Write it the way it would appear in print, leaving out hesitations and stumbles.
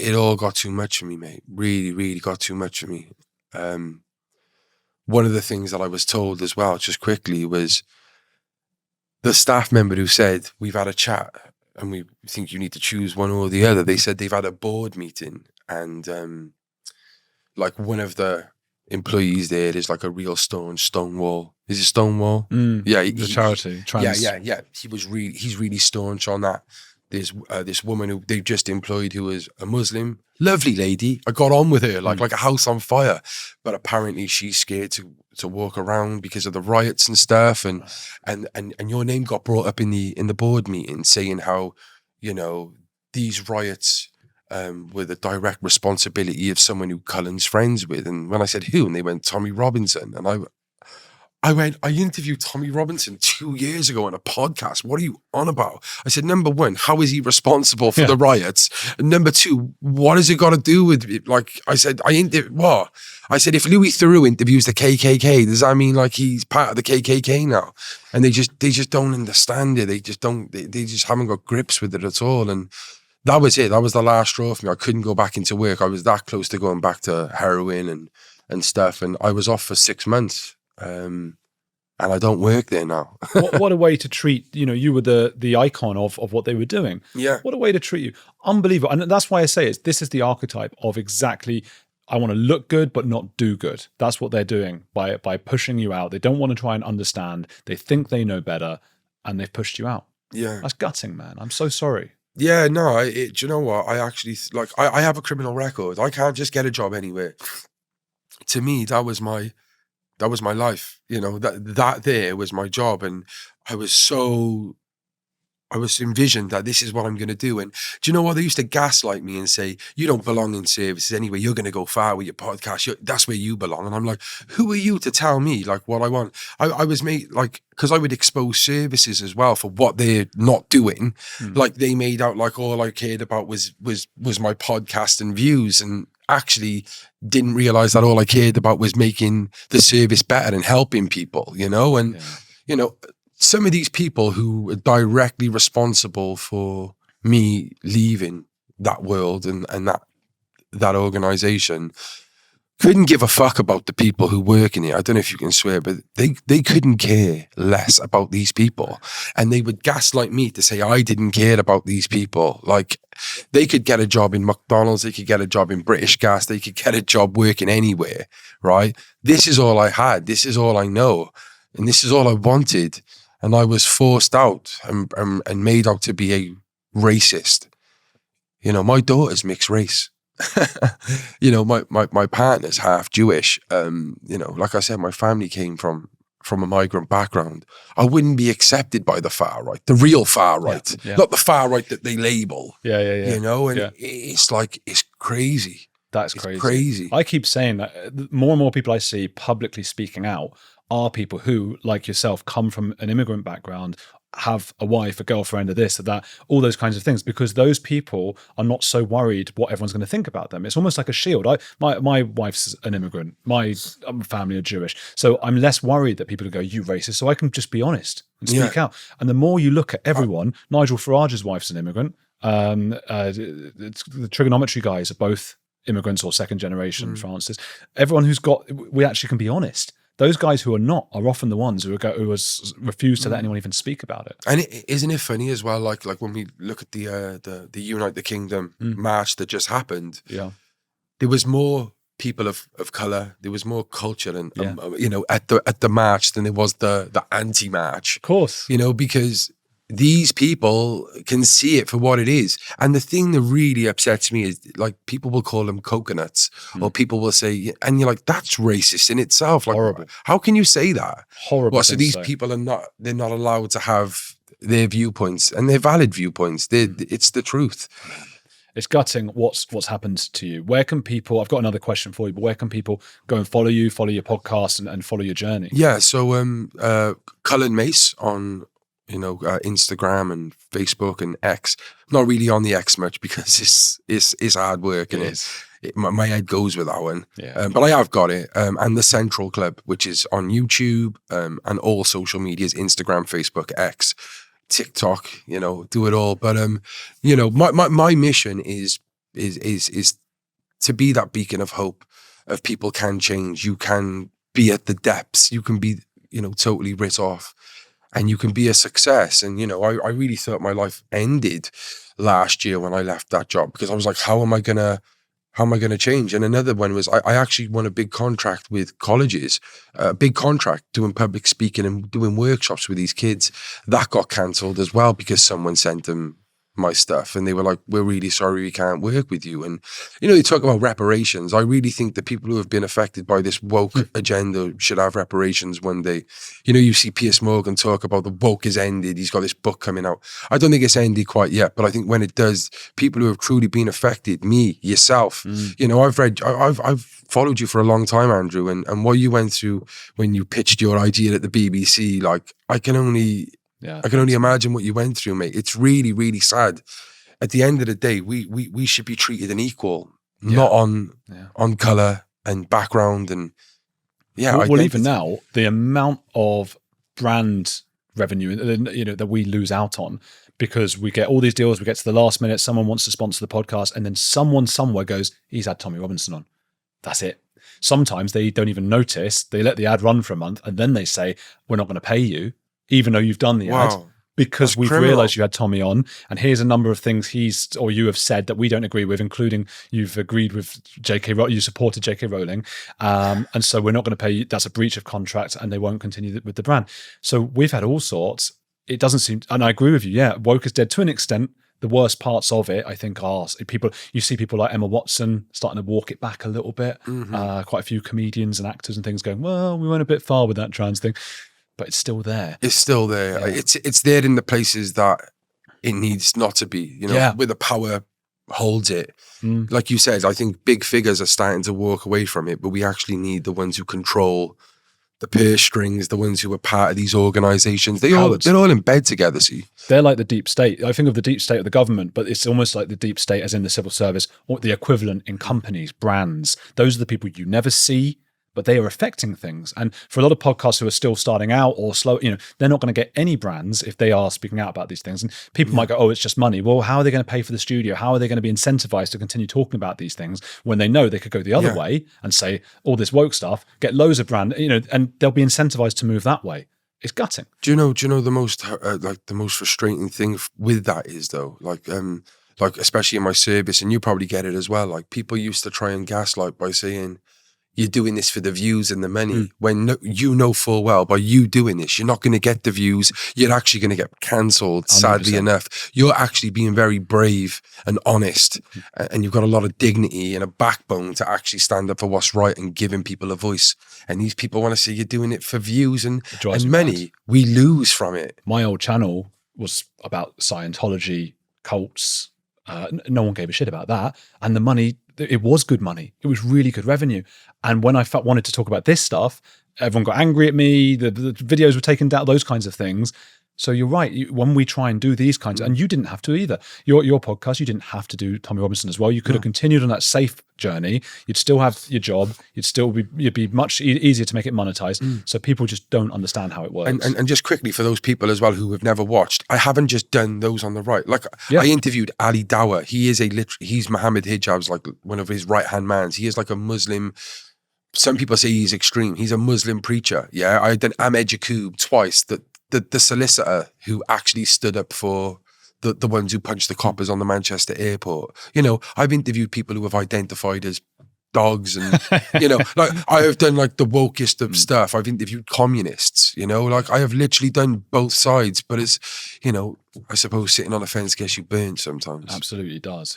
it all got too much for me, mate. Really, really got too much for me. One of the things that I was told as well, just quickly, was the staff member who said, we've had a chat and we think you need to choose one or the other. They said they've had a board meeting and like one of the employees there is like a real Stonewall. Is it Stonewall? Yeah. The charity. Yeah. He's really staunch on that. There's this woman who they've just employed who is a Muslim, lovely lady. I got on with her like a house on fire, but apparently she's scared to walk around because of the riots and stuff. And your name got brought up in the board meeting saying how, you know, these riots were the direct responsibility of someone who Cullan's friends with. And when I said who, and they went Tommy Robinson, and I went, I interviewed Tommy Robinson 2 years ago on a podcast. What are you on about? I said, number one, how is he responsible for the riots? And number two, what has it got to do with it? Like, I said, what? I said, if Louis Theroux interviews the KKK, does that mean like he's part of the KKK now? And they just don't understand it. They just haven't got grips with it at all. And that was it. That was the last straw for me. I couldn't go back into work. I was that close to going back to heroin and stuff. And I was off for 6 months. And I don't work there now. what a way to treat, you know, you were the icon of what they were doing. Yeah. What a way to treat you. Unbelievable. And that's why I say this is the archetype of exactly, I want to look good, but not do good. That's what they're doing by pushing you out. They don't want to try and understand. They think they know better and they've pushed you out. Yeah. That's gutting, man. I'm so sorry. Yeah, no, do you know what? I actually, like, I have a criminal record. I can't just get a job anywhere. To me, that was my life, you know, that there was my job. And I was envisioned that this is what I'm going to do. And do you know what? They used to gaslight me and say, you don't belong in services anyway. You're going to go far with your podcast. That's where you belong. And I'm like, who are you to tell me like what I want? I was made like, because I would expose services as well for what they're not doing. Like they made out like all I cared about was my podcast and views, and actually didn't realize that all I cared about was making the service better and helping people, you know? And, you know, some of these people who are directly responsible for me leaving that world and that organization couldn't give a fuck about the people who work in it. I don't know if you can swear, but they couldn't care less about these people. And they would gaslight me to say I didn't care about these people. Like, they could get a job in McDonald's, they could get a job in British Gas, they could get a job working anywhere, right? This is all I had. This is all I know. And this is all I wanted. And I was forced out and made out to be a racist. You know, my daughter's mixed race. You know, my partner's half Jewish. You know, like I said, my family came from a migrant background. I wouldn't be accepted by the far right, the real far right, not the far right that they label. Yeah. You know, and it's like, it's crazy. That's it's crazy. Crazy. I keep saying that more and more people I see publicly speaking out are people who, like yourself, come from an immigrant background, have a wife, a girlfriend, or this or that, all those kinds of things, because those people are not so worried what everyone's going to think about them. It's almost like a shield. My wife's an immigrant. My family are Jewish. So I'm less worried that people will go, you racist. So I can just be honest and speak out. And the more you look at everyone, Nigel Farage's wife's an immigrant. The trigonometry guys are both immigrants or second generation Francis. Everyone we actually can be honest. Those guys who are not are often the ones who refuse to let anyone even speak about it. And isn't it funny as well? Like when we look at the Unite the Kingdom march that just happened. Yeah, there was more people of color. There was more culture, and you know, at the march than there was the anti-march. Of course, you know, because these people can see it for what it is. And the thing that really upsets me is, like, people will call them coconuts, or people will say, and you're like, that's racist in itself. Like, horrible. How can you say that? Horrible. Well, so these people they're not allowed to have their viewpoints, and they're valid viewpoints. It's the truth. It's gutting what's happened to you. Where can people, I've got another question for you, but where can people go and follow you, follow your podcast and follow your journey? Yeah, so Cullan Mais on Instagram and Facebook and X. Not really on the X much because it's hard work and my head goes with that one. Yeah. But I have got it. And the Central Club, which is on YouTube and all social medias, Instagram, Facebook, X, TikTok, do it all. But my mission is is to be that beacon of hope of people can change. You can be at the depths. You can be, totally writ off, and you can be a success. And, I really thought my life ended last year when I left that job, because I was like, how am I gonna change? And another one was I actually won a big contract with colleges, a big contract doing public speaking and doing workshops with these kids. That got cancelled as well because someone sent them my stuff and they were like, we're really sorry, we can't work with you. And you talk about reparations. I really think that people who have been affected by this woke agenda should have reparations one day. You see Piers Morgan talk about the woke is ended. He's got this book coming out. I don't think it's ended quite yet, but I think when it does, people who have truly been affected, me, yourself, I've followed you for a long time, Andrew, and what you went through when you pitched your idea at the BBC, like I can only imagine what you went through, mate. It's really, really sad. At the end of the day, we should be treated an equal, not on colour and background and well, even now, the amount of brand revenue that we lose out on because we get all these deals, we get to the last minute, someone wants to sponsor the podcast, and then someone somewhere goes, he's had Tommy Robinson on. That's it. Sometimes they don't even notice. They let the ad run for a month and then they say, we're not going to pay you, even though you've done the ad, because we've realized you had Tommy on, and here's a number of things you have said that we don't agree with, including you've agreed with you supported J.K. Rowling, and so we're not going to pay you. That's a breach of contract, and they won't continue with the brand. So we've had all sorts. It doesn't seem, and I agree with you. Yeah, woke is dead to an extent. The worst parts of it, I think, are people. You see people like Emma Watson starting to walk it back a little bit. Quite a few comedians and actors and things going, well, we went a bit far with that trans thing. But it's still there. It's still there. Yeah. It's there in the places that it needs not to be, where the power holds it. Like you said, I think big figures are starting to walk away from it, but we actually need the ones who control the purse strings, the ones who are part of these organizations. They're all in bed together, see? They're like the deep state. I think of the deep state of the government, but it's almost like the deep state as in the civil service, or the equivalent in companies, brands. Those are the people you never see, but they are affecting things. And for a lot of podcasts who are still starting out or slow, they're not going to get any brands if they are speaking out about these things. And people might go, oh, it's just money. Well, how are they going to pay for the studio? How are they going to be incentivized to continue talking about these things when they know they could go the other way and say all this woke stuff, get loads of brand, and they'll be incentivized to move that way. It's gutting. Do you know the most the most frustrating thing with that is though, like especially in my service, and you probably get it as well. Like people used to try and gaslight by saying, you're doing this for the views and the money, when you know full well by you doing this, you're not going to get the views. You're actually going to get cancelled, 100%. Sadly enough. You're actually being very brave and honest, and you've got a lot of dignity and a backbone to actually stand up for what's right and giving people a voice. And these people want to see you doing it for views and money. We lose from it. My old channel was about Scientology, cults. No one gave a shit about that. And the money, it was good money. It was really good revenue. And when I wanted to talk about this stuff, everyone got angry at me. The videos were taken down, those kinds of things. So you're right. When we try and do these kinds of, and you didn't have to either. Your podcast, you didn't have to do Tommy Robinson as well. You could have continued on that safe journey. You'd still have your job. You'd be much easier to make it monetized. So people just don't understand how it works. And just quickly for those people as well who have never watched, I haven't just done those on the right. Like I interviewed Ali Dawah. He is he's Muhammad Hijab's like one of his right hand mans. He is like a Muslim. Some people say he's extreme. He's a Muslim preacher. Yeah, I done Ahmed Yaqub twice. The solicitor who actually stood up for the ones who punched the coppers on the Manchester airport. I've interviewed people who have identified as dogs and, like I have done like the wokest of stuff. I've interviewed communists, like I have literally done both sides, but it's, I suppose sitting on a fence gets you burned sometimes. Absolutely does.